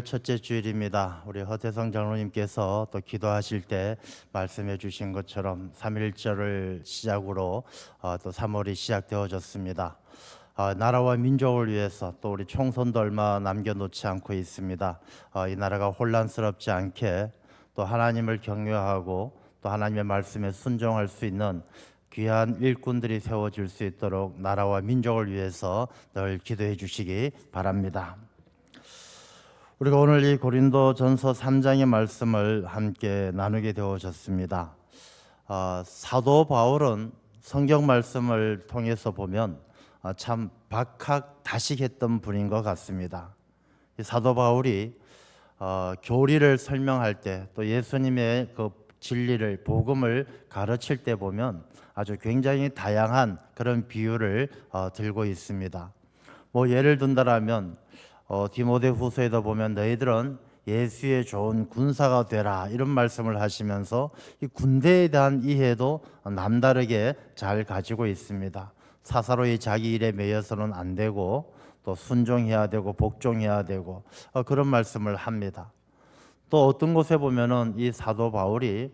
3월 첫째 주일입니다. 우리 허태성 장로님께서 또 기도하실 때 말씀해 주신 것처럼 3.1절을 시작으로 또 3월이 시작되어졌습니다. 나라와 민족을 위해서 또 우리 총선도 얼마 남겨놓지 않고 있습니다. 이 나라가 혼란스럽지 않게 또 하나님을 경외하고 또 하나님의 말씀에 순종할 수 있는 귀한 일꾼들이 세워질 수 있도록 나라와 민족을 위해서 늘 기도해 주시기 바랍니다. 우리가 오늘 이 고린도전서 3장의 말씀을 함께 나누게 되어졌습니다. 사도 바울은 성경 말씀을 통해서 보면 참 박학다식했던 분인 것 같습니다. 이 사도 바울이 교리를 설명할 때 또 예수님의 그 진리를 복음을 가르칠 때 보면 아주 굉장히 다양한 그런 비유를 들고 있습니다. 뭐 예를 든다라면 디모데후서에도 보면 너희들은 예수의 좋은 군사가 되라 이런 말씀을 하시면서 이 군대에 대한 이해도 남다르게 잘 가지고 있습니다. 사사로이 자기 일에 매여서는 안 되고 또 순종해야 되고 복종해야 되고 그런 말씀을 합니다. 또 어떤 곳에 보면은 이 사도 바울이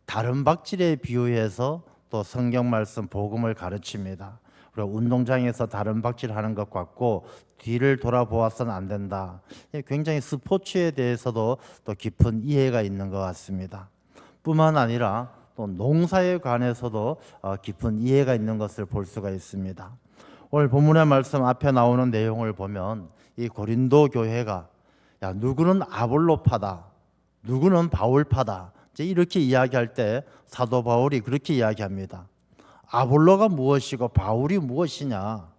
다른 박질에 비유해서 또 성경 말씀 복음을 가르칩니다. 운동장에서 다른 박질하는 것 같고 뒤를 돌아보아서는 안 된다. 굉장히 스포츠에 대해서도 또 깊은 이해가 있는 것 같습니다. 뿐만 아니라 또 농사에 관해서도 깊은 이해가 있는 것을 볼 수가 있습니다. 오늘 본문의 말씀 앞에 나오는 내용을 보면 이 고린도 교회가 야 누구는 아볼로파다, 누구는 바울파다 이렇게 이야기할 때 사도 바울이 그렇게 이야기합니다. 아볼로가 무엇이고 바울이 무엇이냐?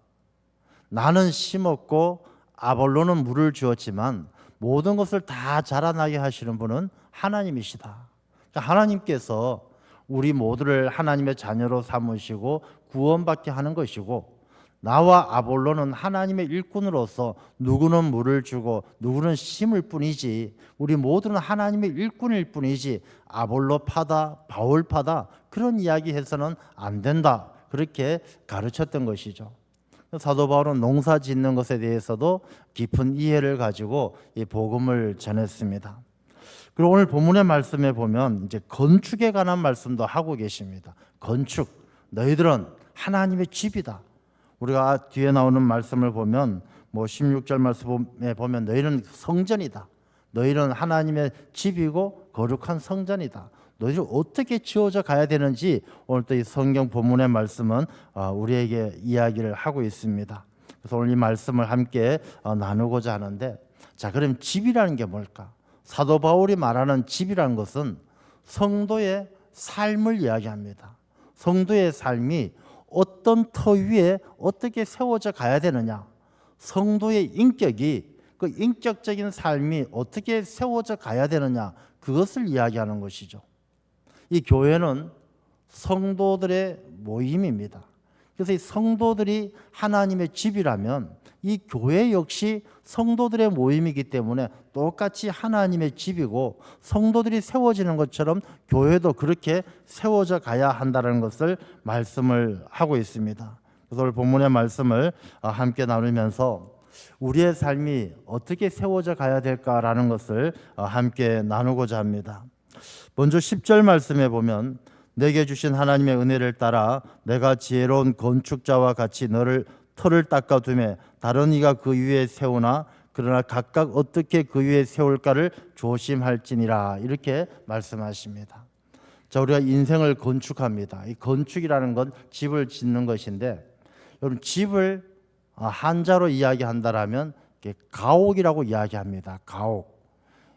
나는 심었고 아볼로는 물을 주었지만 모든 것을 다 자라나게 하시는 분은 하나님이시다. 그러니까 하나님께서 우리 모두를 하나님의 자녀로 삼으시고 구원받게 하는 것이고 나와 아볼로는 하나님의 일꾼으로서 누구는 물을 주고 누구는 심을 뿐이지 우리 모두는 하나님의 일꾼일 뿐이지 아볼로 파다 바울 파다 그런 이야기 해서는 안 된다 그렇게 가르쳤던 것이죠. 사도 바울은 농사 짓는 것에 대해서도 깊은 이해를 가지고 이 복음을 전했습니다. 그리고 오늘 본문의 말씀에 보면 이제 건축에 관한 말씀도 하고 계십니다. 건축, 너희들은 하나님의 집이다. 우리가 뒤에 나오는 말씀을 보면 16절 말씀에 보면 너희는 성전이다. 너희는 하나님의 집이고 거룩한 성전이다. 너희들 어떻게 지어져 가야 되는지 오늘 또 이 성경 본문의 말씀은 우리에게 이야기를 하고 있습니다. 그래서 오늘 이 말씀을 함께 나누고자 하는데 자 그럼 집이라는 게 뭘까? 사도 바울이 말하는 집이라는 것은 성도의 삶을 이야기합니다. 성도의 삶이 어떤 터 위에 어떻게 세워져 가야 되느냐, 성도의 인격이 그 인격적인 삶이 어떻게 세워져 가야 되느냐 그것을 이야기하는 것이죠. 이 교회는 성도들의 모임입니다. 그래서 이 성도들이 하나님의 집이라면 이 교회 역시 성도들의 모임이기 때문에 똑같이 하나님의 집이고 성도들이 세워지는 것처럼 교회도 그렇게 세워져 가야 한다는 것을 말씀을 하고 있습니다. 그래서 오늘 본문의 말씀을 함께 나누면서 우리의 삶이 어떻게 세워져 가야 될까라는 것을 함께 나누고자 합니다. 먼저 10절 말씀에 보면 내게 주신 하나님의 은혜를 따라 내가 지혜로운 건축자와 같이 너를 터를 닦아두매 다른 이가 그 위에 세우나 그러나 각각 어떻게 그 위에 세울까를 조심할지니라 이렇게 말씀하십니다. 자, 우리가 인생을 건축합니다. 이 건축이라는 건 집을 짓는 것인데 여러분 집을 한자로 이야기한다라면 가옥이라고 이야기합니다. 가옥.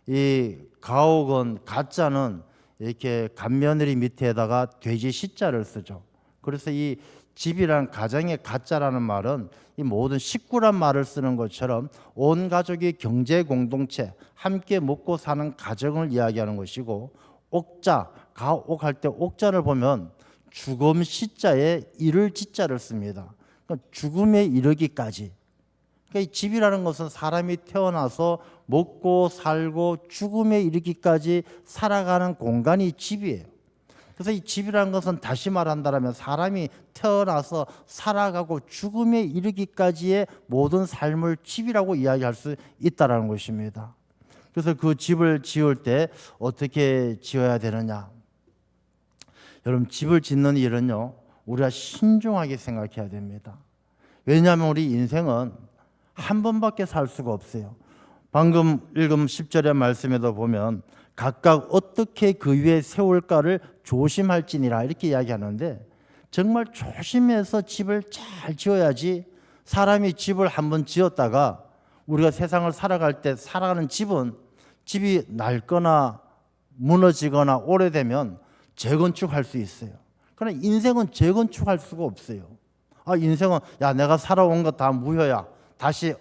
이 가옥은 가자는 이렇게 간며느리 밑에다가 돼지 시자를 쓰죠. 그래서 이 집이란 가정의 가자라는 말은 이 모든 식구란 말을 쓰는 것처럼 온 가족이 경제 공동체 함께 먹고 사는 가정을 이야기하는 것이고 옥자, 가옥할 때 옥자를 보면 죽음 시자에 이를 지자를 씁니다. 그러니까 죽음에 이르기까지. 그러니까 이 집이라는 것은 사람이 태어나서 먹고 살고 죽음에 이르기까지 살아가는 공간이 집이에요. 그래서 이 집이라는 것은 다시 말한다면 사람이 태어나서 살아가고 죽음에 이르기까지의 모든 삶을 집이라고 이야기할 수 있다는 것입니다. 그래서 그 집을 지을 때 어떻게 지어야 되느냐? 여러분, 집을 짓는 일은요, 우리가 신중하게 생각해야 됩니다. 왜냐하면 우리 인생은 한 번밖에 살 수가 없어요. 방금 읽은 10절의 말씀에도 보면 각각 어떻게 그 위에 세울까를 조심할지니라 이렇게 이야기하는데, 정말 조심해서 집을 잘 지어야지. 사람이 집을 한번 지었다가 우리가 세상을 살아갈 때 살아가는 집이 낡거나 무너지거나 오래되면 재건축할 수 있어요. 그러나 인생은 재건축할 수가 없어요. 인생은 내가 살아온 거 다 무효야. 다시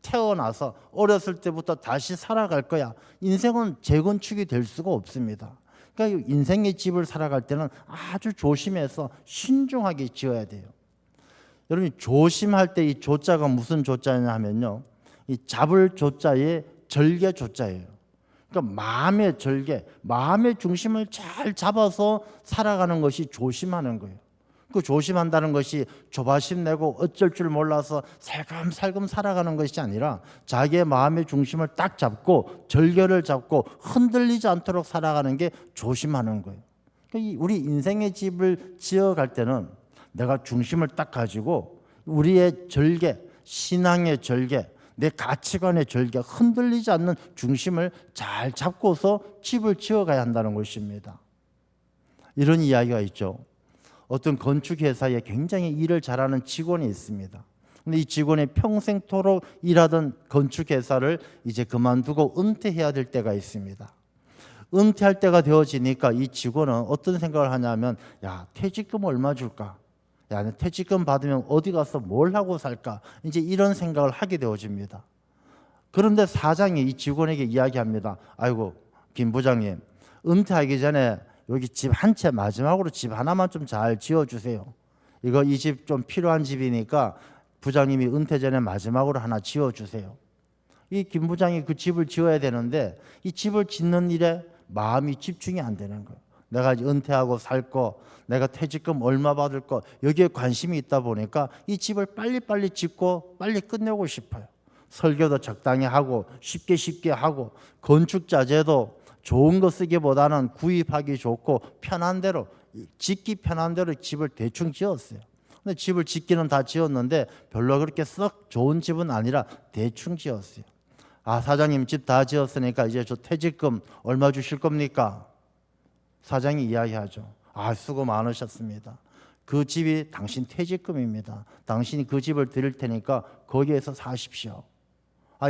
태어나서 어렸을 때부터 다시 살아갈 거야. 인생은 재건축이 될 수가 없습니다. 그러니까 인생의 집을 살아갈 때는 아주 조심해서 신중하게 지어야 돼요. 여러분이 조심할 때 이 조자가 무슨 조자냐 하면요, 이 잡을 조자에 절개 조자예요. 그러니까 마음의 절개, 마음의 중심을 잘 잡아서 살아가는 것이 조심하는 거예요. 그 조심한다는 것이 조바심 내고 어쩔 줄 몰라서 살금살금 살아가는 것이 아니라 자기의 마음의 중심을 딱 잡고 절개를 잡고 흔들리지 않도록 살아가는 게 조심하는 거예요. 그러니까 우리 인생의 집을 지어갈 때는 내가 중심을 딱 가지고 우리의 절개, 신앙의 절개, 내 가치관의 절개, 흔들리지 않는 중심을 잘 잡고서 집을 지어가야 한다는 것입니다. 이런 이야기가 있죠. 어떤 건축회사에 굉장히 일을 잘하는 직원이 있습니다. 근데 이 직원이 평생토록 일하던 건축회사를 이제 그만두고 은퇴해야 될 때가 있습니다. 은퇴할 때가 되어지니까 이 직원은 어떤 생각을 하냐면, 퇴직금 얼마 줄까? 퇴직금 받으면 어디 가서 뭘 하고 살까? 이제 이런 생각을 하게 되어집니다. 그런데 사장이 이 직원에게 이야기합니다. 아이고, 김 부장님, 은퇴하기 전에 여기 집 한 채, 마지막으로 집 하나만 좀 잘 지어주세요. 이 집 좀 필요한 집이니까 부장님이 은퇴 전에 마지막으로 하나 지어주세요. 이 김 부장이 그 집을 지어야 되는데 이 집을 짓는 일에 마음이 집중이 안 되는 거예요. 내가 은퇴하고 살 거, 내가 퇴직금 얼마 받을 거, 여기에 관심이 있다 보니까 이 집을 빨리빨리 짓고 빨리 끝내고 싶어요. 설교도 적당히 하고 쉽게 하고 건축 자재도 좋은 거 쓰기보다는 구입하기 좋고 편한 대로, 짓기 편한 대로 집을 대충 지었어요. 근데 집을 짓기는 다 지었는데 별로 그렇게 썩 좋은 집은 아니라 대충 지었어요. 사장님, 집 다 지었으니까 이제 저 퇴직금 얼마 주실 겁니까? 사장이 이야기하죠. 수고 많으셨습니다. 그 집이 당신 퇴직금입니다. 당신이 그 집을 드릴 테니까 거기에서 사십시오.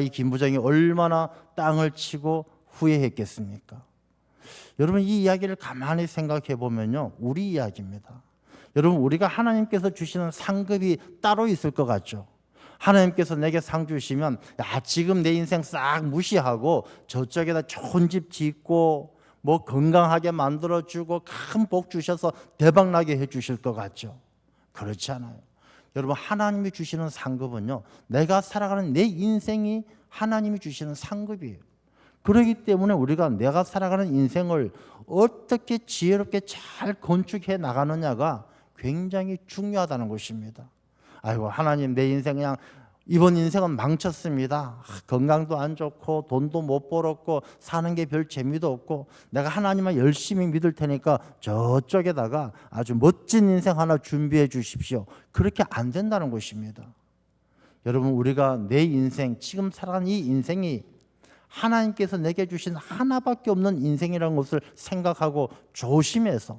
이 김 부장이 얼마나 땅을 치고 후회했겠습니까? 여러분, 이 이야기를 가만히 생각해 보면요, 우리 이야기입니다. 여러분, 우리가 하나님께서 주시는 상급이 따로 있을 것 같죠? 하나님께서 내게 상 주시면 지금 내 인생 싹 무시하고 저쪽에다 좋은 집 짓고 뭐 건강하게 만들어주고 큰 복 주셔서 대박나게 해주실 것 같죠? 그렇지 않아요. 여러분, 하나님이 주시는 상급은요, 내가 살아가는 내 인생이 하나님이 주시는 상급이에요. 그렇기 때문에 우리가 내가 살아가는 인생을 어떻게 지혜롭게 잘 건축해 나가느냐가 굉장히 중요하다는 것입니다. 하나님, 내 인생 그냥 이번 인생은 망쳤습니다. 건강도 안 좋고 돈도 못 벌었고 사는 게 별 재미도 없고 내가 하나님을 열심히 믿을 테니까 저쪽에다가 아주 멋진 인생 하나 준비해 주십시오. 그렇게 안 된다는 것입니다. 여러분, 우리가 내 인생, 지금 살아가는 이 인생이 하나님께서 내게 주신 하나밖에 없는 인생이라는 것을 생각하고 조심해서,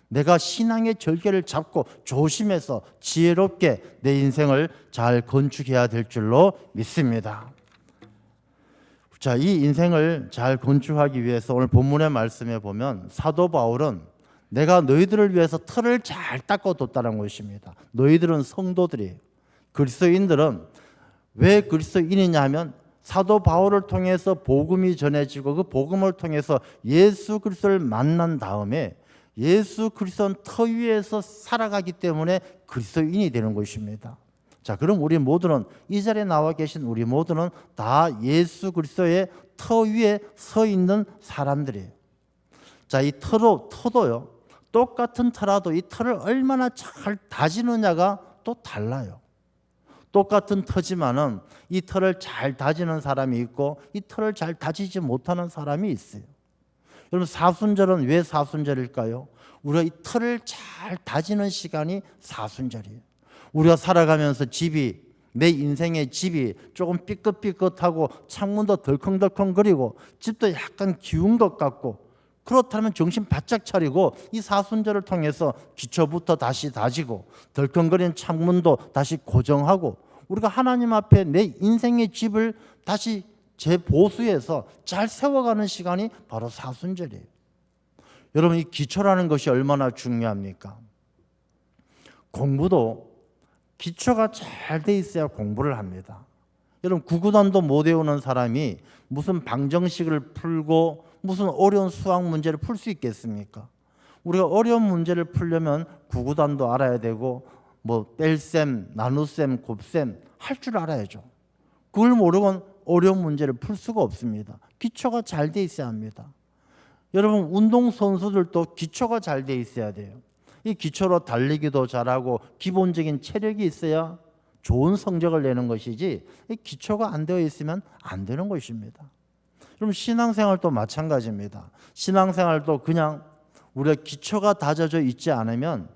내가 신앙의 절개를 잡고 조심해서 지혜롭게 내 인생을 잘 건축해야 될 줄로 믿습니다. 자, 이 인생을 잘 건축하기 위해서 오늘 본문의 말씀에 보면 사도 바울은 내가 너희들을 위해서 틀을 잘 닦아뒀다는 것입니다. 너희들은 성도들이에요. 그리스도인들은 왜 그리스도인이냐 하면 사도 바울을 통해서 복음이 전해지고 그 복음을 통해서 예수 그리스도를 만난 다음에 예수 그리스도는 터 위에서 살아가기 때문에 그리스도인이 되는 것입니다. 자, 그럼 우리 모두는, 이 자리에 나와 계신 우리 모두는 다 예수 그리스도의 터 위에 서 있는 사람들이에요. 자, 이 터도요, 똑같은 터라도 이 터를 얼마나 잘 다지느냐가 또 달라요. 똑같은 터지만은 이 터를 잘 다지는 사람이 있고 이 터를 잘 다지지 못하는 사람이 있어요. 여러분, 사순절은 왜 사순절일까요? 우리가 이 터를 잘 다지는 시간이 사순절이에요. 우리가 살아가면서 내 인생의 집이 조금 삐끗삐끗하고 창문도 덜컹덜컹거리고 집도 약간 기운 것 같고, 그렇다면 정신 바짝 차리고 이 사순절을 통해서 기초부터 다시 다지고 덜컹거리는 창문도 다시 고정하고 우리가 하나님 앞에 내 인생의 집을 다시 재보수해서 잘 세워가는 시간이 바로 사순절이에요. 여러분, 이 기초라는 것이 얼마나 중요합니까? 공부도 기초가 잘 돼 있어야 공부를 합니다. 여러분, 구구단도 못 외우는 사람이 무슨 방정식을 풀고 무슨 어려운 수학 문제를 풀 수 있겠습니까? 우리가 어려운 문제를 풀려면 구구단도 알아야 되고 뭐 뺄셈, 나눗셈, 곱셈 할 줄 알아야죠. 그걸 모르고는 어려운 문제를 풀 수가 없습니다. 기초가 잘 돼 있어야 합니다. 여러분, 운동선수들도 기초가 잘 돼 있어야 돼요. 이 기초로 달리기도 잘하고 기본적인 체력이 있어야 좋은 성적을 내는 것이지, 이 기초가 안 되어 있으면 안 되는 것입니다. 그럼 신앙생활도 마찬가지입니다. 신앙생활도 그냥 우리가 기초가 다져져 있지 않으면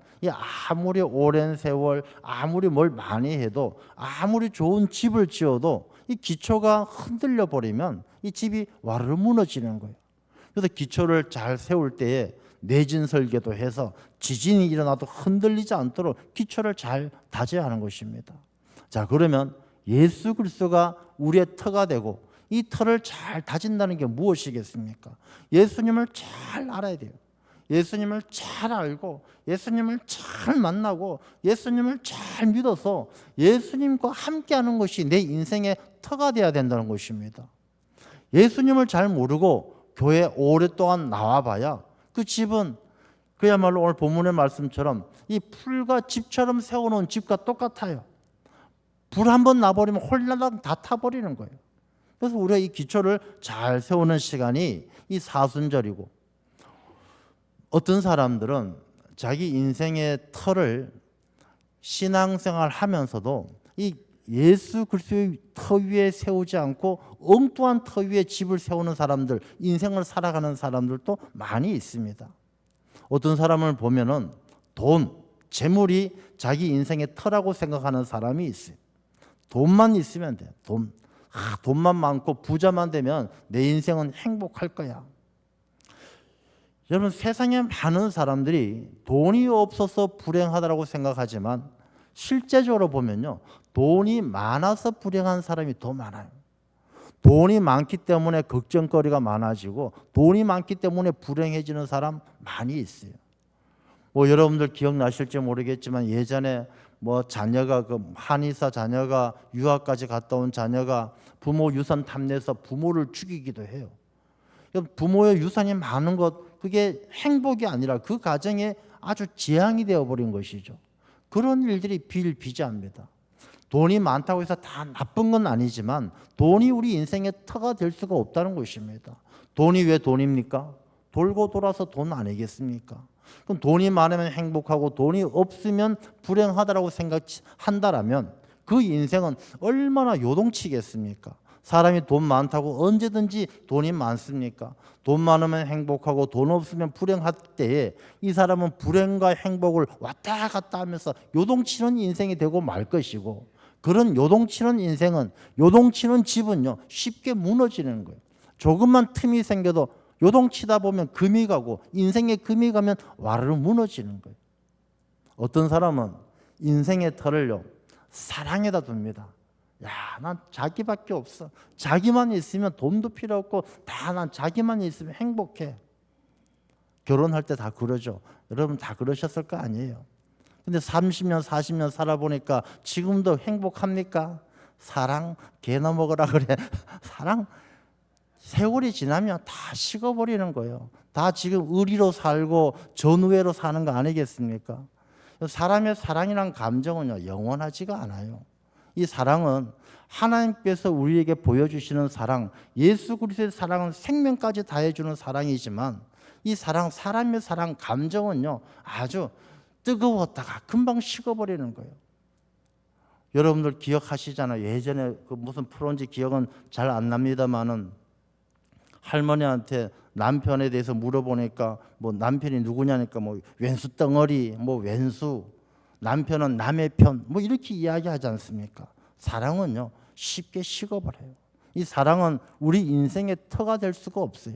아무리 오랜 세월, 아무리 뭘 많이 해도, 아무리 좋은 집을 지어도 이 기초가 흔들려 버리면 이 집이 와르르 무너지는 거예요. 그래서 기초를 잘 세울 때에 내진 설계도 해서 지진이 일어나도 흔들리지 않도록 기초를 잘 다져야 하는 것입니다. 자, 그러면 예수 그리스도가 우리의 터가 되고 이 터를 잘 다진다는 게 무엇이겠습니까? 예수님을 잘 알아야 돼요. 예수님을 잘 알고 예수님을 잘 만나고 예수님을 잘 믿어서 예수님과 함께하는 것이 내 인생의 터가 되어야 된다는 것입니다. 예수님을 잘 모르고 교회 오랫동안 나와봐야 그 집은 그야말로 오늘 본문의 말씀처럼 이 풀과 집처럼 세워놓은 집과 똑같아요. 불 한번 나버리면 홀라당 다 타버리는 거예요. 그래서 우리가 이 기초를 잘 세우는 시간이 이 사순절이고, 어떤 사람들은 자기 인생의 터를 신앙생활 하면서도 이 예수 그리스도의 터 위에 세우지 않고 엉뚱한 터 위에 집을 세우는 사람들, 인생을 살아가는 사람들도 많이 있습니다. 어떤 사람을 보면은 돈, 재물이 자기 인생의 터라고 생각하는 사람이 있어요. 돈만 있으면 돼요. 돈만 많고 부자만 되면 내 인생은 행복할 거야. 여러분, 세상에 많은 사람들이 돈이 없어서 불행하다고 생각하지만 실제적으로 보면요, 돈이 많아서 불행한 사람이 더 많아요. 돈이 많기 때문에 걱정거리가 많아지고 돈이 많기 때문에 불행해지는 사람 많이 있어요. 뭐 여러분들 기억나실지 모르겠지만 예전에 뭐 자녀가 한의사 자녀가 유학까지 갔다 온 자녀가 부모 유산 탐내서 부모를 죽이기도 해요. 부모의 유산이 많은 것, 그게 행복이 아니라 그 가정에 아주 재앙이 되어버린 것이죠. 그런 일들이 비일비재합니다. 돈이 많다고 해서 다 나쁜 건 아니지만 돈이 우리 인생의 터가 될 수가 없다는 것입니다. 돈이 왜 돈입니까? 돌고 돌아서 돈 아니겠습니까? 그럼 돈이 많으면 행복하고 돈이 없으면 불행하다고 생각한다라면 그 인생은 얼마나 요동치겠습니까? 사람이 돈 많다고 언제든지 돈이 많습니까? 돈 많으면 행복하고 돈 없으면 불행할 때에 이 사람은 불행과 행복을 왔다 갔다 하면서 요동치는 인생이 되고 말 것이고, 그런 요동치는 인생은, 요동치는 집은요 쉽게 무너지는 거예요. 조금만 틈이 생겨도 요동치다 보면 금이 가고, 인생에 금이 가면 와르르 무너지는 거예요. 어떤 사람은 인생의 터를요 사랑에다 둡니다. 야, 난 자기밖에 없어. 자기만 있으면 돈도 필요 없고 다 난 자기만 있으면 행복해. 결혼할 때 다 그러죠. 여러분 다 그러셨을 거 아니에요. 근데 30년 40년 살아보니까 지금도 행복합니까? 사랑 개나 먹으라 그래. 사랑 세월이 지나면 다 식어버리는 거예요. 다 지금 의리로 살고 전우애로 사는 거 아니겠습니까? 사람의 사랑이란 감정은요 영원하지가 않아요. 이 사랑은 하나님께서 우리에게 보여주시는 사랑, 예수 그리스도의 사랑은 생명까지 다해주는 사랑이지만 이 사랑, 사람의 사랑, 감정은요 아주 뜨거웠다가 금방 식어버리는 거예요. 여러분들 기억하시잖아요. 예전에 그 무슨 프로인지 기억은 잘 안 납니다만은 할머니한테 남편에 대해서 물어보니까 뭐 남편이 누구냐니까 뭐 왼수 덩어리, 뭐 왼수, 남편은 남의 편, 뭐 이렇게 이야기하지 않습니까? 사랑은요 쉽게 식어버려요. 이 사랑은 우리 인생의 터가 될 수가 없어요.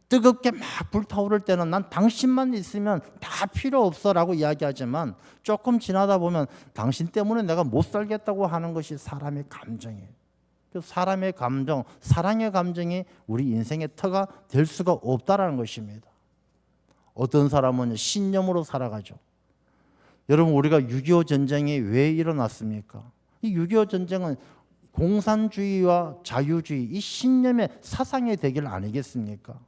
뜨겁게 막 불타오를 때는 난 당신만 있으면 다 필요 없어라고 이야기하지만 조금 지나다 보면 당신 때문에 내가 못 살겠다고 하는 것이 사람의 감정이에요. 사람의 감정, 사랑의 감정이 우리 인생의 터가 될 수가 없다라는 것입니다. 어떤 사람은 신념으로 살아가죠. 여러분 우리가 6.25 전쟁이 왜 일어났습니까? 이 6.25 전쟁은 공산주의와 자유주의 이 신념의 사상의 대결 아니겠습니까?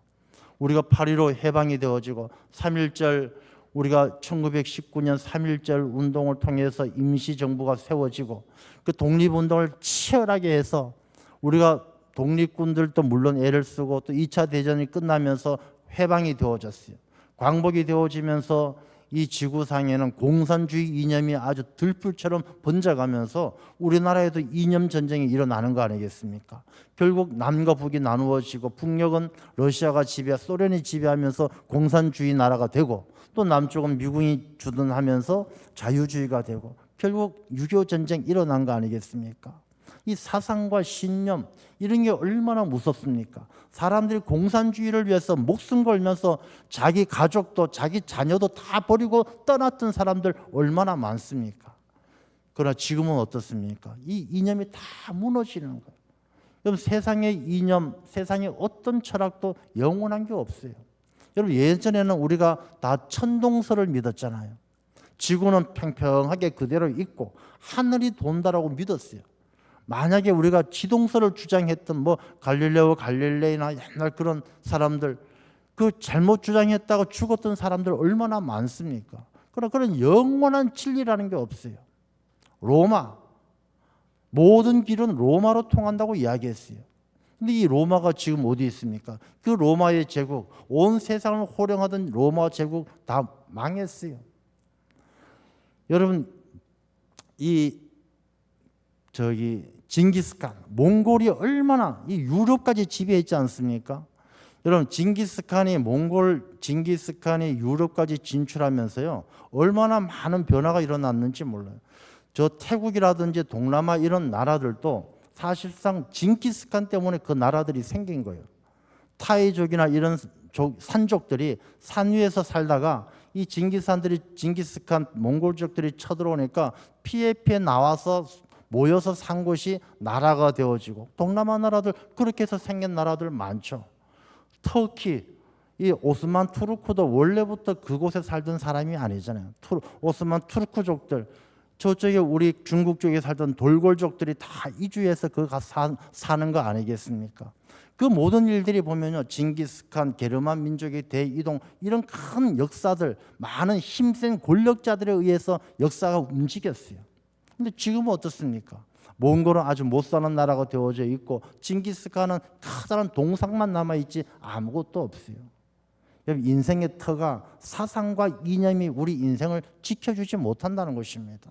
우리가 8.15 해방이 되어지고 3.1절 우리가 1919년 3.1절 운동을 통해서 임시정부가 세워지고 그 독립운동을 치열하게 해서 우리가 독립군들도 물론 애를 쓰고 또 2차 대전이 끝나면서 해방이 되어졌어요. 광복이 되어지면서 이 지구상에는 공산주의 이념이 아주 들불처럼 번져가면서 우리나라에도 이념 전쟁이 일어나는 거 아니겠습니까? 결국 남과 북이 나누어지고 북녘은 러시아가 지배, 소련이 지배하면서 공산주의 나라가 되고 또 남쪽은 미국이 주둔하면서 자유주의가 되고 결국 6.25 전쟁 일어난 거 아니겠습니까? 이 사상과 신념 이런 게 얼마나 무섭습니까? 사람들이 공산주의를 위해서 목숨 걸면서 자기 가족도 자기 자녀도 다 버리고 떠났던 사람들 얼마나 많습니까? 그러나 지금은 어떻습니까? 이 이념이 다 무너지는 거예요. 여러분 세상의 이념, 세상의 어떤 철학도 영원한 게 없어요. 여러분 예전에는 우리가 다 천동설을 믿었잖아요. 지구는 평평하게 그대로 있고 하늘이 돈다라고 믿었어요. 만약에 우리가 지동설을 주장했던 뭐 갈릴레오 갈릴레이나 옛날 그런 사람들 그 잘못 주장했다가 죽었던 사람들 얼마나 많습니까? 그러나 그런 영원한 진리라는 게 없어요. 로마 모든 길은 로마로 통한다고 이야기했어요. 근데 이 로마가 지금 어디 있습니까? 그 로마의 제국, 온 세상을 호령하던 로마 제국 다 망했어요. 여러분 이 징기스칸, 몽골이 얼마나 이 유럽까지 지배했지 않습니까? 여러분 징기스칸이 유럽까지 진출하면서요 얼마나 많은 변화가 일어났는지 몰라요. 저 태국이라든지 동남아 이런 나라들도 사실상 징기스칸 때문에 그 나라들이 생긴 거예요. 타이족이나 이런 산족들이 산 위에서 살다가 이 징기스칸 몽골족들이 쳐들어오니까 피해 나와서 모여서 산 곳이 나라가 되어지고 동남아 나라들 그렇게 해서 생긴 나라들 많죠. 터키, 이 오스만 투르크도 원래부터 그곳에 살던 사람이 아니잖아요. 오스만 투르크족들 저쪽에 우리 중국 쪽에 살던 돌골족들이 다 이주해서 그 가서 사는 거 아니겠습니까? 그 모든 일들이 보면요 징기스칸, 게르만 민족의 대이동 이런 큰 역사들 많은 힘센 권력자들에 의해서 역사가 움직였어요. 근데 지금은 어떻습니까? 몽골은 아주 못 사는 나라가 되어져 있고 징기스칸은 커다란 동상만 남아있지 아무것도 없어요. 인생의 터가 사상과 이념이 우리 인생을 지켜주지 못한다는 것입니다.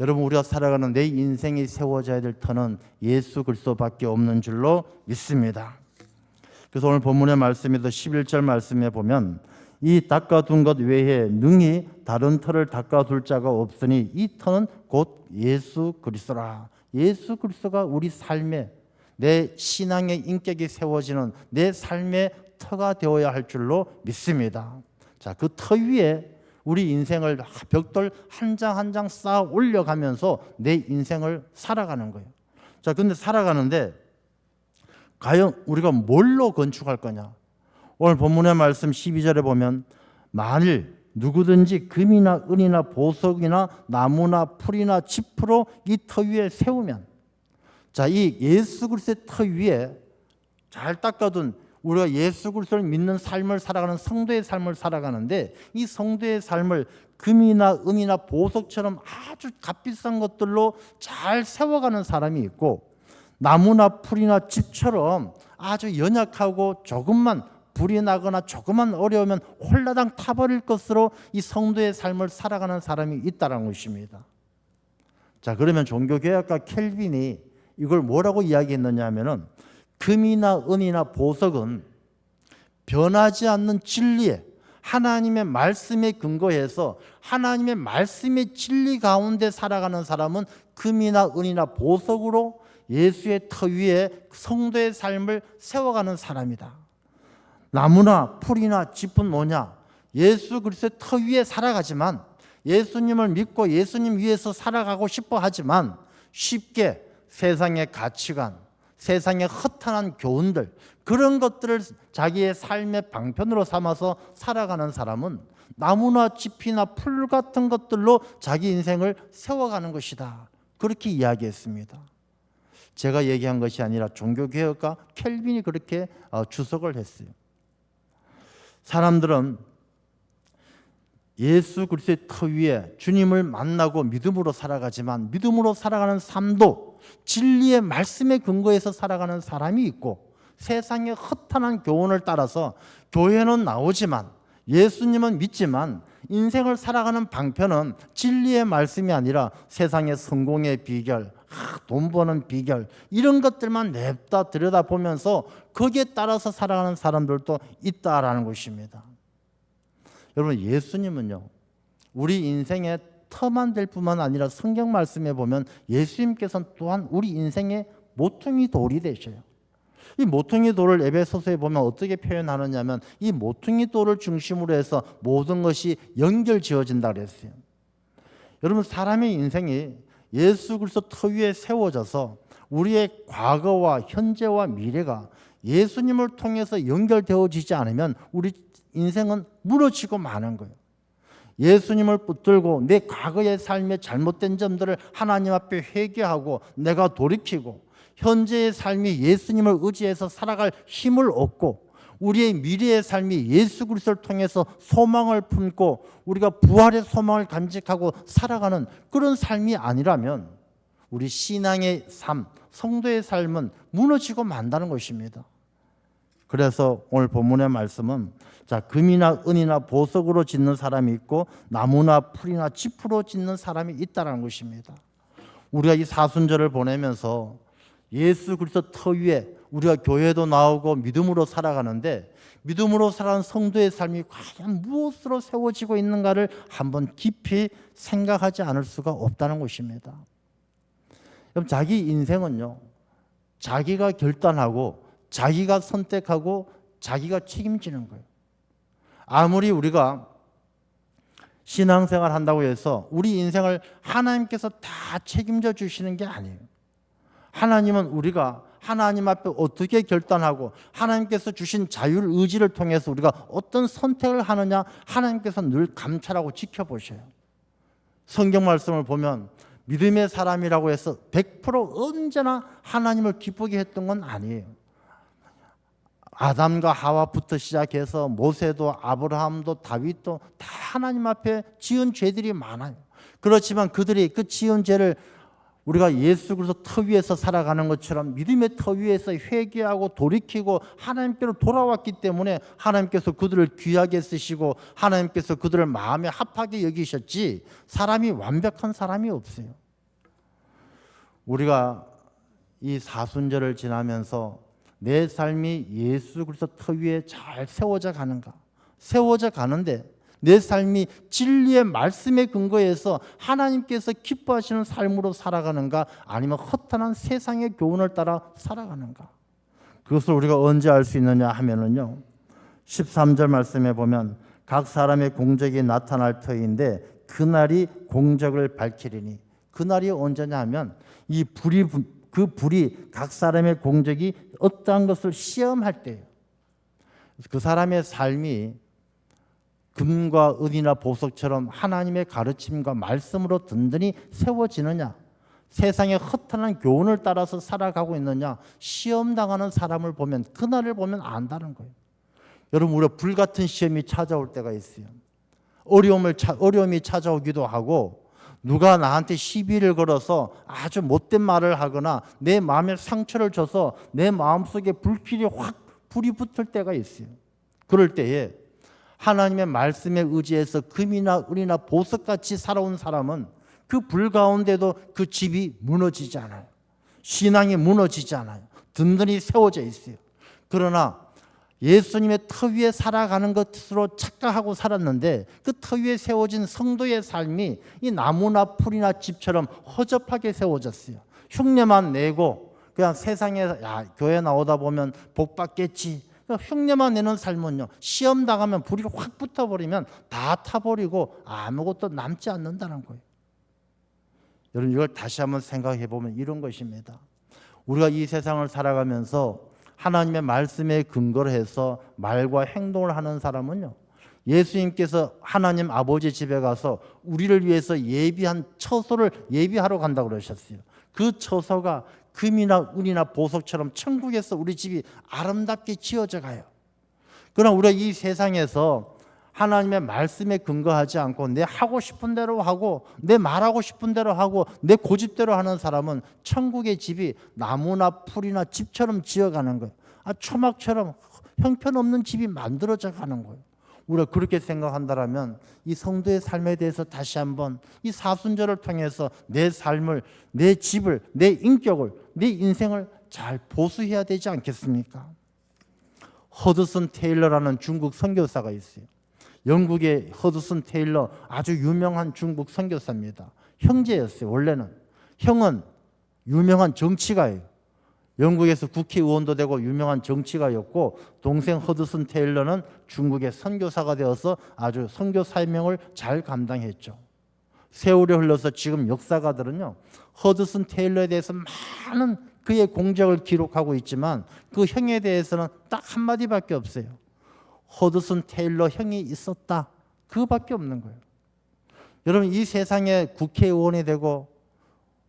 여러분 우리가 살아가는 내 인생이 세워져야 될 터는 예수 그리스도밖에 없는 줄로 믿습니다. 그래서 오늘 본문의 말씀에도 11절 말씀에 보면 이 닦아둔 것 외에 능히 다른 터를 닦아둘 자가 없으니 이 터는 곧 예수 그리스도라. 예수 그리스도가 우리 삶에 내 신앙의 인격이 세워지는 내 삶의 터가 되어야 할 줄로 믿습니다. 자, 그 터 위에 우리 인생을 벽돌 한 장 한 장 쌓아 올려가면서 내 인생을 살아가는 거예요. 자, 근데 살아가는데 과연 우리가 뭘로 건축할 거냐? 오늘 본문의 말씀 12절에 보면 만일 누구든지 금이나 은이나 보석이나 나무나 풀이나 짚으로 이 터 위에 세우면 자, 이 예수 그리스도의 터 위에 잘 닦아둔 우리가 예수 그리스도를 믿는 삶을 살아가는 성도의 삶을 살아가는데, 이 성도의 삶을 금이나 은이나 보석처럼 아주 값비싼 것들로 잘 세워가는 사람이 있고, 나무나 풀이나 집처럼 아주 연약하고 조금만 불이 나거나 조금만 어려우면 홀라당 타버릴 것으로 이 성도의 삶을 살아가는 사람이 있다는 것입니다. 자, 그러면 종교개혁가 켈빈이 이걸 뭐라고 이야기했느냐 하면은, 금이나 은이나 보석은 변하지 않는 진리에, 하나님의 말씀에 근거해서 하나님의 말씀의 진리 가운데 살아가는 사람은 금이나 은이나 보석으로 예수의 터 위에 성도의 삶을 세워가는 사람이다. 나무나 풀이나 짚은 뭐냐? 예수 그리스도의 터 위에 살아가지만, 예수님을 믿고 예수님 위에서 살아가고 싶어 하지만 쉽게 세상의 가치관, 세상의 허탄한 교훈들, 그런 것들을 자기의 삶의 방편으로 삼아서 살아가는 사람은 나무나 짚이나 풀 같은 것들로 자기 인생을 세워가는 것이다. 그렇게 이야기했습니다. 제가 얘기한 것이 아니라 종교개혁가 켈빈이 그렇게 주석을 했어요. 사람들은 예수 그리스도의 터 위에 주님을 만나고 믿음으로 살아가지만, 믿음으로 살아가는 삶도 진리의 말씀에 근거해서 살아가는 사람이 있고, 세상의 허탄한 교훈을 따라서 교회는 나오지만, 예수님은 믿지만 인생을 살아가는 방편은 진리의 말씀이 아니라 세상의 성공의 비결, 돈 버는 비결, 이런 것들만 냅다 들여다보면서 거기에 따라서 살아가는 사람들도 있다라는 것입니다. 여러분, 예수님은요, 우리 인생의 터만 될 뿐만 아니라 성경 말씀에 보면 예수님께서는 또한 우리 인생의 모퉁이 돌이 되셔요. 이 모퉁이 돌을 에베소서에 보면 어떻게 표현하느냐면, 이 모퉁이 돌을 중심으로 해서 모든 것이 연결 지어진다 그랬어요. 여러분, 사람의 인생이 예수 그리스도 터 위에 세워져서 우리의 과거와 현재와 미래가 예수님을 통해서 연결되어지지 않으면 우리 인생은 무너지고 마는 거예요. 예수님을 붙들고 내 과거의 삶의 잘못된 점들을 하나님 앞에 회개하고 내가 돌이키고, 현재의 삶이 예수님을 의지해서 살아갈 힘을 얻고, 우리의 미래의 삶이 예수 그리스도를 통해서 소망을 품고 우리가 부활의 소망을 간직하고 살아가는 그런 삶이 아니라면 우리 신앙의 삶, 성도의 삶은 무너지고 만다는 것입니다. 그래서 오늘 본문의 말씀은, 자, 금이나 은이나 보석으로 짓는 사람이 있고 나무나 풀이나 짚으로 짓는 사람이 있다는 것입니다. 우리가 이 사순절을 보내면서 예수 그리스도 터 위에 우리가 교회도 나오고 믿음으로 살아가는데, 믿음으로 살아가는 성도의 삶이 과연 무엇으로 세워지고 있는가를 한번 깊이 생각하지 않을 수가 없다는 것입니다. 그럼 자기 인생은요, 자기가 결단하고 자기가 선택하고 자기가 책임지는 거예요. 아무리 우리가 신앙생활 한다고 해서 우리 인생을 하나님께서 다 책임져 주시는 게 아니에요. 하나님은 우리가 하나님 앞에 어떻게 결단하고 하나님께서 주신 자율 의지를 통해서 우리가 어떤 선택을 하느냐, 하나님께서 늘 감찰하고 지켜보셔요. 성경 말씀을 보면 믿음의 사람이라고 해서 100% 언제나 하나님을 기쁘게 했던 건 아니에요. 아담과 하와부터 시작해서 모세도 아브라함도 다윗도 다 하나님 앞에 지은 죄들이 많아요. 그렇지만 그들이 그 지은 죄를 우리가 예수 그리스도 터 위에서 살아가는 것처럼 믿음의 터 위에서 회개하고 돌이키고 하나님께로 돌아왔기 때문에 하나님께서 그들을 귀하게 쓰시고 하나님께서 그들을 마음에 합하게 여기셨지, 사람이 완벽한 사람이 없어요. 우리가 이 사순절을 지나면서 내 삶이 예수 그리스도 터 위에 잘 세워져 가는가, 세워져 가는데 내 삶이 진리의 말씀에 근거해서 하나님께서 기뻐하시는 삶으로 살아가는가, 아니면 허탄한 세상의 교훈을 따라 살아가는가. 그것을 우리가 언제 알 수 있느냐 하면은요, 13절 말씀에 보면 각 사람의 공적이 나타날 터인데 그날이 공적을 밝히리니. 그날이 언제냐 하면 그 불이 각 사람의 공적이 어떠한 것을 시험할 때예요. 그 사람의 삶이 금과 은이나 보석처럼 하나님의 가르침과 말씀으로 든든히 세워지느냐, 세상의 허탄한 교훈을 따라서 살아가고 있느냐, 시험 당하는 사람을 보면, 그날을 보면 안다는 거예요. 여러분, 우리가 불같은 시험이 찾아올 때가 있어요. 어려움이 찾아오기도 하고, 누가 나한테 시비를 걸어서 아주 못된 말을 하거나 내 마음에 상처를 줘서 내 마음속에 불이 붙을 때가 있어요. 그럴 때에 하나님의 말씀에 의지해서 금이나 은이나 보석같이 살아온 사람은 그 불 가운데도 그 집이 무너지지 않아요. 신앙이 무너지지 않아요. 든든히 세워져 있어요. 그러나 예수님의 터 위에 살아가는 것으로 착각하고 살았는데, 그 터 위에 세워진 성도의 삶이 이 나무나 풀이나 집처럼 허접하게 세워졌어요. 흉내만 내고 그냥 세상에 교회 나오다 보면 복 받겠지, 흉내만 내는 삶은요, 시험 당하면 불이 확 붙어버리면 다 타버리고 아무것도 남지 않는다는 거예요. 여러분, 이걸 다시 한번 생각해 보면 이런 것입니다. 우리가 이 세상을 살아가면서 하나님의 말씀에 근거를 해서 말과 행동을 하는 사람은요, 예수님께서 하나님 아버지 집에 가서 우리를 위해서 예비한 처소를 예비하러 간다고 그러셨어요. 그 처소가 금이나 은이나 보석처럼 천국에서 우리 집이 아름답게 지어져 가요. 그러나 우리가 이 세상에서 하나님의 말씀에 근거하지 않고 내 하고 싶은 대로 하고 내 말하고 싶은 대로 하고 내 고집대로 하는 사람은 천국의 집이 나무나 풀이나 집처럼 지어가는 거예요. 초막처럼 형편없는 집이 만들어져 가는 거예요. 우리가 그렇게 생각한다면 이 성도의 삶에 대해서 다시 한번 이 사순절을 통해서 내 삶을, 내 집을, 내 인격을, 내 인생을 잘 보수해야 되지 않겠습니까? 허드슨 테일러라는 중국 선교사가 있어요. 영국의 허드슨 테일러, 아주 유명한 중국 선교사입니다. 형제였어요. 원래는 형은 유명한 정치가예요. 영국에서 국회의원도 되고 유명한 정치가였고, 동생 허드슨 테일러는 중국의 선교사가 되어서 아주 선교 사명을 잘 감당했죠. 세월이 흘러서 지금 역사가들은요, 허드슨 테일러에 대해서 많은 그의 공적을 기록하고 있지만 그 형에 대해서는 딱 한마디밖에 없어요. 허드슨 테일러 형이 있었다, 그거밖에 없는 거예요. 여러분, 이 세상에 국회의원이 되고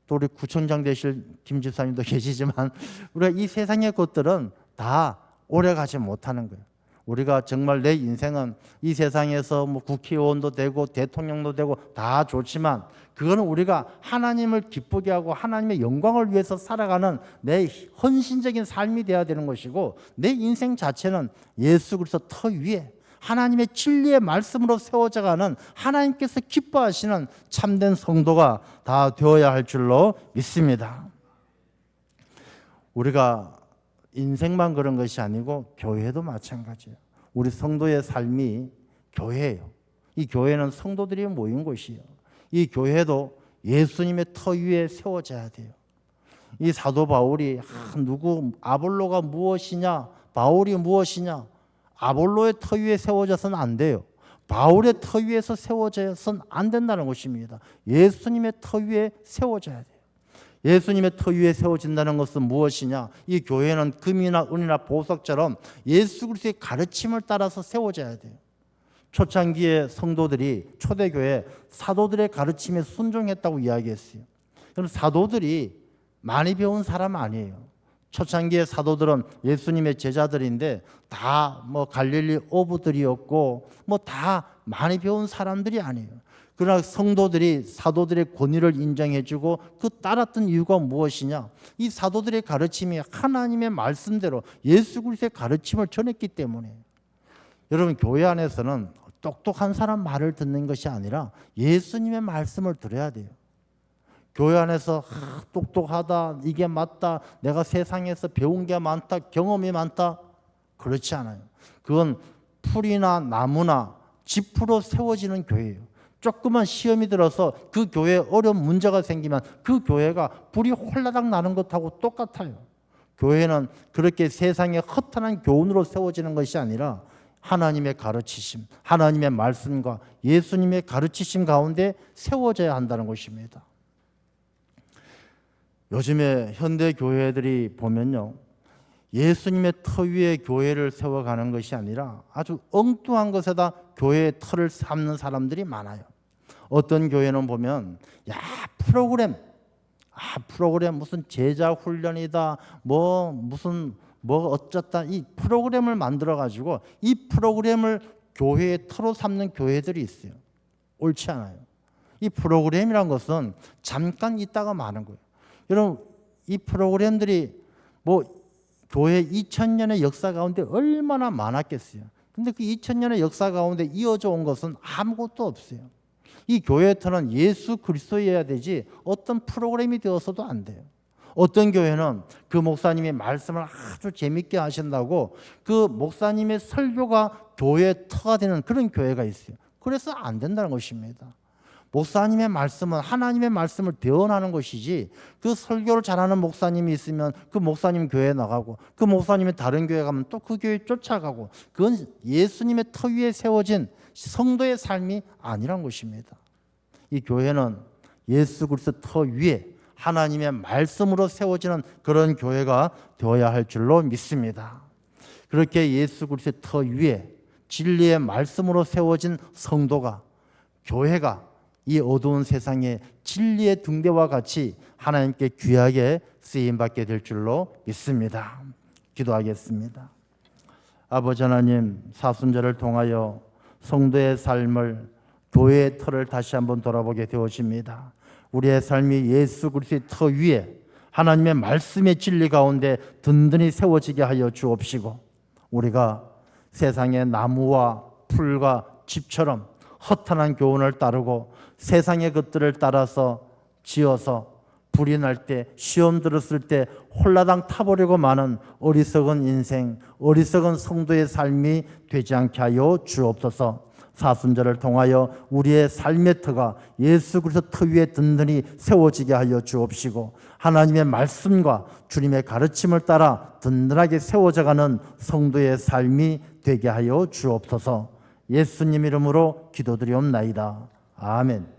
또 우리 구청장 되실 김 집사님도 계시지만 우리가 이 세상의 것들은 다 오래가지 못하는 거예요. 우리가 정말 내 인생은 이 세상에서 뭐 국회의원도 되고 대통령도 되고 다 좋지만, 그거는 우리가 하나님을 기쁘게 하고 하나님의 영광을 위해서 살아가는 내 헌신적인 삶이 되어야 되는 것이고, 내 인생 자체는 예수 그리스도 터 위에 하나님의 진리의 말씀으로 세워져가는 하나님께서 기뻐하시는 참된 성도가 다 되어야 할 줄로 믿습니다. 우리가 인생만 그런 것이 아니고 교회도 마찬가지예요. 우리 성도의 삶이 교회예요. 이 교회는 성도들이 모인 곳이에요. 이 교회도 예수님의 터 위에 세워져야 돼요. 이 사도 바울이 아볼로가 무엇이냐, 바울이 무엇이냐, 아볼로의 터 위에 세워져서는 안 돼요. 바울의 터 위에서 세워져서는 안 된다는 것입니다. 예수님의 터 위에 세워져야 돼요. 예수님의 터 위에 세워진다는 것은 무엇이냐? 이 교회는 금이나 은이나 보석처럼 예수 그리스도의 가르침을 따라서 세워져야 돼요. 초창기의 성도들이 초대교회 사도들의 가르침에 순종했다고 이야기했어요. 그럼 사도들이 많이 배운 사람 아니에요. 초창기의 사도들은 예수님의 제자들인데 다 갈릴리 어부들이었고 다 많이 배운 사람들이 아니에요. 그러나 성도들이 사도들의 권위를 인정해주고 그 따랐던 이유가 무엇이냐? 이 사도들의 가르침이 하나님의 말씀대로 예수 그리스도의 가르침을 전했기 때문에. 여러분, 교회 안에서는 똑똑한 사람 말을 듣는 것이 아니라 예수님의 말씀을 들어야 돼요. 교회 안에서 똑똑하다, 이게 맞다, 내가 세상에서 배운 게 많다, 경험이 많다, 그렇지 않아요. 그건 풀이나 나무나 지프로 세워지는 교회예요. 조그만 시험이 들어서 그 교회에 어려운 문제가 생기면 그 교회가 불이 홀라당 나는 것하고 똑같아요. 교회는 그렇게 세상의 허탄한 교훈으로 세워지는 것이 아니라 하나님의 가르치심, 하나님의 말씀과 예수님의 가르치심 가운데 세워져야 한다는 것입니다. 요즘에 현대 교회들이 보면요, 예수님의 터 위에 교회를 세워가는 것이 아니라 아주 엉뚱한 것에다 교회의 터를 삼는 사람들이 많아요. 어떤 교회는 보면 프로그램, 프로그램 무슨 제자 훈련이다, 무슨 어쩌다, 이 프로그램을 만들어 가지고 이 프로그램을 교회의 터로 삼는 교회들이 있어요. 옳지 않아요. 이 프로그램이란 것은 잠깐 있다가 마는 거예요. 여러분, 이 프로그램들이 교회 2000년의 역사 가운데 얼마나 많았겠어요. 근데 그 2000년의 역사 가운데 이어져 온 것은 아무것도 없어요. 이 교회의 터는 예수 그리스도여야 되지 어떤 프로그램이 되어서도 안 돼요. 어떤 교회는 그 목사님이 말씀을 아주 재밌게 하신다고 그 목사님의 설교가 교회의 터가 되는 그런 교회가 있어요. 그래서 안 된다는 것입니다. 목사님의 말씀은 하나님의 말씀을 대언하는 것이지, 그 설교를 잘하는 목사님이 있으면 그 목사님 교회에 나가고 그 목사님이 다른 교회 가면 또 그 교회 쫓아가고, 그건 예수님의 터 위에 세워진 성도의 삶이 아니란 것입니다. 이 교회는 예수 그리스도 터 위에 하나님의 말씀으로 세워지는 그런 교회가 되어야 할 줄로 믿습니다. 그렇게 예수 그리스도의 터 위에 진리의 말씀으로 세워진 성도가, 교회가 이 어두운 세상에 진리의 등대와 같이 하나님께 귀하게 쓰임받게 될 줄로 믿습니다. 기도하겠습니다. 아버지 하나님, 사순절을 통하여 성도의 삶을, 교회의 터를 다시 한번 돌아보게 되어집니다. 우리의 삶이 예수 그리스도의 터 위에 하나님의 말씀의 진리 가운데 든든히 세워지게 하여 주옵시고, 우리가 세상의 나무와 풀과 집처럼 허탄한 교훈을 따르고 세상의 것들을 따라서 지어서 불이 날 때, 시험 들었을 때 홀라당 타버리고 마는 어리석은 인생, 어리석은 성도의 삶이 되지 않게 하여 주옵소서. 사순절을 통하여 우리의 삶의 터가 예수 그리스도 터 위에 든든히 세워지게 하여 주옵시고, 하나님의 말씀과 주님의 가르침을 따라 든든하게 세워져가는 성도의 삶이 되게 하여 주옵소서. 예수님 이름으로 기도드리옵나이다. 아멘.